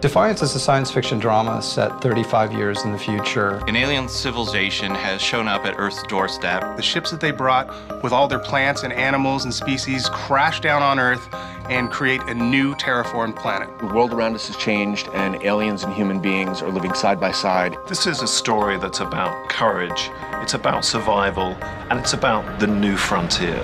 Defiance is a science fiction drama set 35 years in the future. An alien civilization has shown up at Earth's doorstep. The ships that they brought with all their plants and animals and species crash down on Earth and create a new terraformed planet. The world around us has changed, and aliens and human beings are living side by side. This is a story that's about courage, it's about survival, and it's about the new frontier.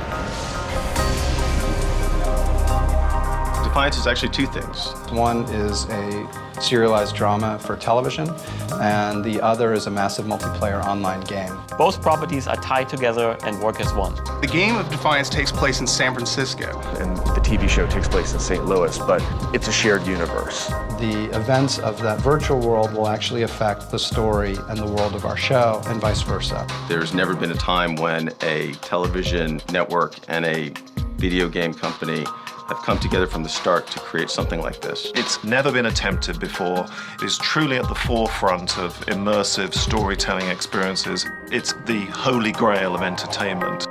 Defiance is actually two things. One is a serialized drama for television, and the other is a massive multiplayer online game. Both properties are tied together and work as one. The game of Defiance takes place in San Francisco. And the TV show takes place in St. Louis, but it's a shared universe. The events of that virtual world will actually affect the story and the world of our show, and vice versa. There's never been a time when a television network and a video game company have come together from the start to create something like this. It's never been attempted before. It is truly at the forefront of immersive storytelling experiences. It's the holy grail of entertainment.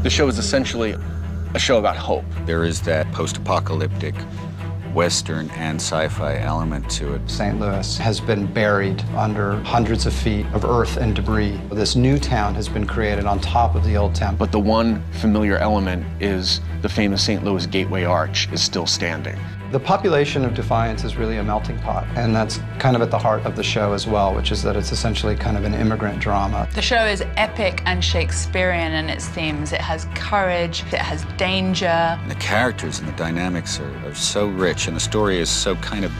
The show is essentially a show about hope. There is that post-apocalyptic Western and sci-fi element to it. St. Louis has been buried under hundreds of feet of earth and debris. This new town has been created on top of the old town. But the one familiar element is the famous St. Louis Gateway Arch is still standing. The population of Defiance is really a melting pot, and that's kind of at the heart of the show as well, which is that it's essentially kind of an immigrant drama. The show is epic and Shakespearean in its themes. It has courage, it has danger. And the characters and the dynamics are so rich, and the story is so kind of,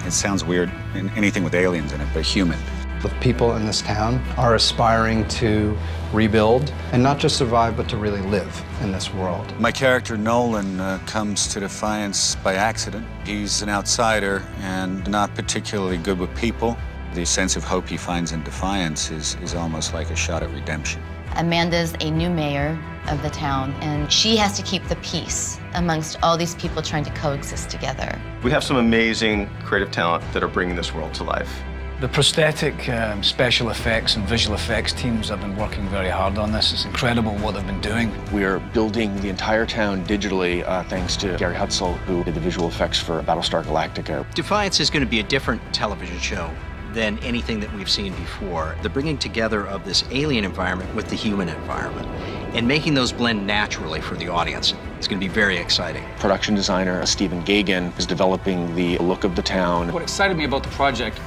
it sounds weird, anything with aliens in it, but human. The people in this town are aspiring to rebuild, and not just survive, but to really live in this world. My character, Nolan, comes to Defiance by accident. He's an outsider and not particularly good with people. The sense of hope he finds in Defiance is almost like a shot at redemption. Amanda's a new mayor of the town, and she has to keep the peace amongst all these people trying to coexist together. We have some amazing creative talent that are bringing this world to life. The prosthetic, special effects and visual effects teams have been working very hard on this. It's incredible what they've been doing. We are building the entire town digitally thanks to Gary Hutzel, who did the visual effects for Battlestar Galactica. Defiance is going to be a different television show than anything that we've seen before. The bringing together of this alien environment with the human environment and making those blend naturally for the audience is going to be very exciting. Production designer Stephen Gagan is developing the look of the town. What excited me about the project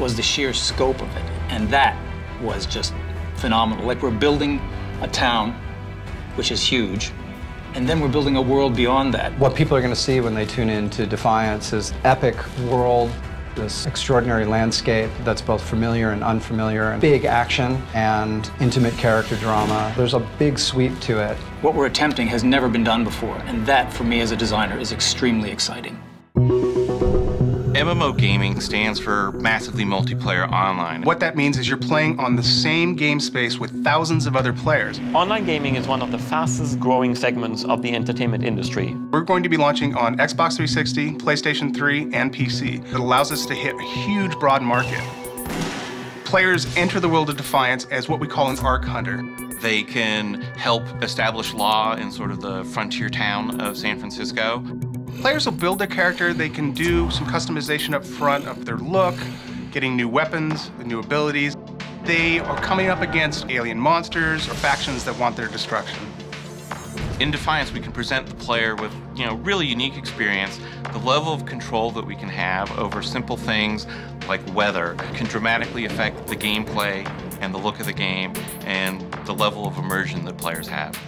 was the sheer scope of it, and that was just phenomenal. Like, we're building a town, which is huge, and then we're building a world beyond that. What people are going to see when they tune in to Defiance is epic world, this extraordinary landscape that's both familiar and unfamiliar, and big action and intimate character drama. There's a big sweep to it. What we're attempting has never been done before, and that, for me as a designer, is extremely exciting. MMO gaming stands for massively multiplayer online. What that means is you're playing on the same game space with thousands of other players. Online gaming is one of the fastest growing segments of the entertainment industry. We're going to be launching on Xbox 360, PlayStation 3, and PC. It allows us to hit a huge, broad market. Players enter the world of Defiance as what we call an arc hunter. They can help establish law in sort of the frontier town of San Francisco. Players will build their character. They can do some customization up front of their look, getting new weapons, new abilities. They are coming up against alien monsters or factions that want their destruction. In Defiance, we can present the player with, really unique experience. The level of control that we can have over simple things like weather can dramatically affect the gameplay and the look of the game and the level of immersion that players have.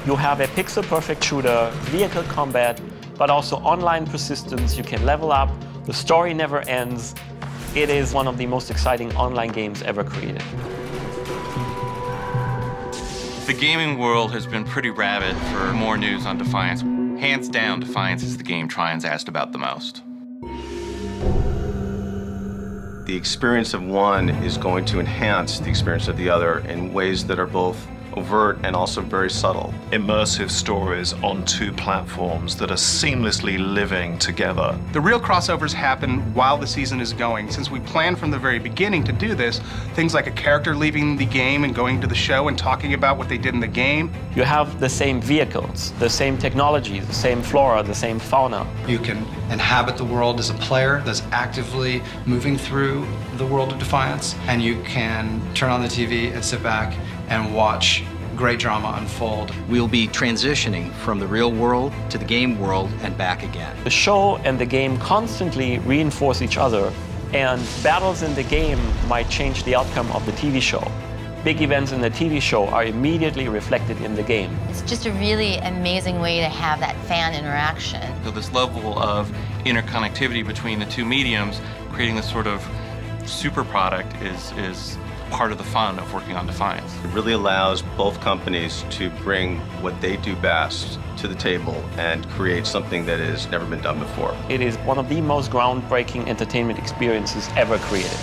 You have a pixel-perfect shooter, vehicle combat, but also online persistence. You can level up. The story never ends. It is one of the most exciting online games ever created. The gaming world has been pretty rabid for more news on Defiance. Hands down, Defiance is the game Tryon's asked about the most. The experience of one is going to enhance the experience of the other in ways that are both overt and also very subtle. Immersive stories on two platforms that are seamlessly living together. The real crossovers happen while the season is going. Since we planned from the very beginning to do this, things like a character leaving the game and going to the show and talking about what they did in the game. You have the same vehicles, the same technology, the same flora, the same fauna. You can inhabit the world as a player that's actively moving through the world of Defiance, and you can turn on the TV and sit back and watch great drama unfold. We'll be transitioning from the real world to the game world and back again. The show and the game constantly reinforce each other, and battles in the game might change the outcome of the TV show. Big events in the TV show are immediately reflected in the game. It's just a really amazing way to have that fan interaction. So this level of interconnectivity between the two mediums, creating this sort of super product is part of the fun of working on Defiance. It really allows both companies to bring what they do best to the table and create something that has never been done before. It is one of the most groundbreaking entertainment experiences ever created.